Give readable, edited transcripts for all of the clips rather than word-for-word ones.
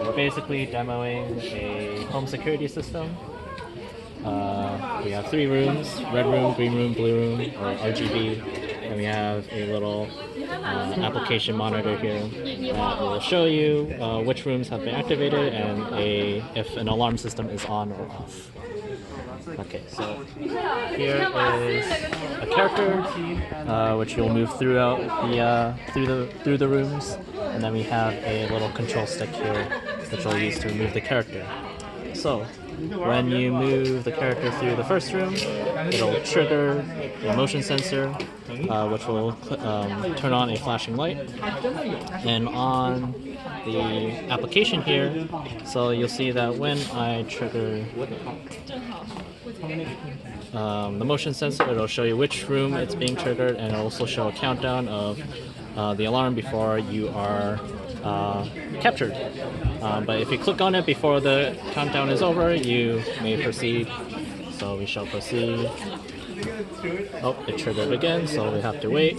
we're basically demoing a home security system. We have 3 rooms: red room, green room, blue room, or RGB. And we have a little application monitor here that will show you which rooms have been activated and if an alarm system is on or off. Okay, so here is a character which you'll move throughout through the rooms, and then we have a little control stick here which we'll use to move the character. So when you move the character through the first room, it'll trigger a motion sensor, which will turn on a flashing light. And on the application here, so you'll see that when I trigger the motion sensor, it'll show you which room it's being triggered, and it'll also show a countdown of the alarm before you are captured. But if you click on it before the countdown is over, you may proceed. So we shall proceed. Oh, it triggered again, so we have to wait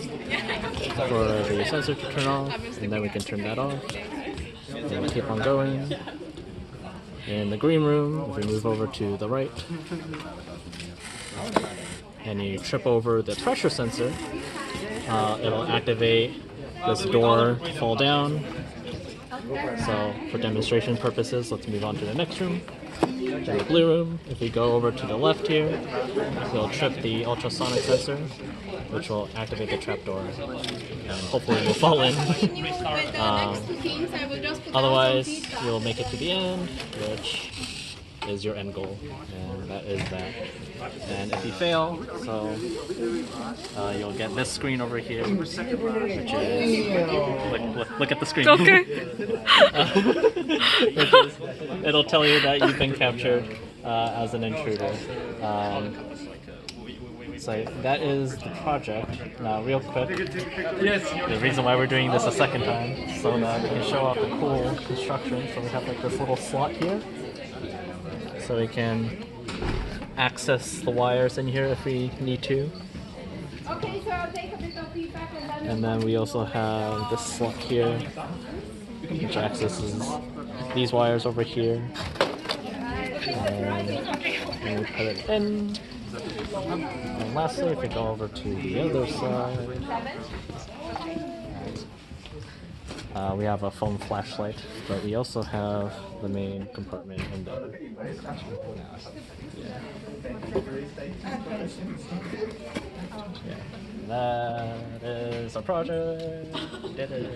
for the sensor to turn off, and then we can turn that off. And keep on going. In the green room, if we move over to the right, and you trip over the pressure sensor, it'll activate this door to fall down. So for demonstration purposes, let's move on to the next room. In the blue room, if we go over to the left here, we'll trip the ultrasonic sensor, which will activate the trapdoor, and hopefully we'll fall in. Otherwise, you'll make it to the end, which is your end goal, and that is that. And if you fail, so you'll get this screen over here, which is look at the screen. Okay. It'll tell you that you've been captured as an intruder. So that is the project. Now, real quick, the reason why we're doing this a second time, so that we can show off the cool construction. So we have like this little slot here, so we can access the wires in here if we need to. And then we also have this slot here, which accesses these wires over here. And we put it in. And lastly, if we go over to the other side, we have a foam flashlight, but we also have the main compartment in there. Yeah. That is our project. Did it.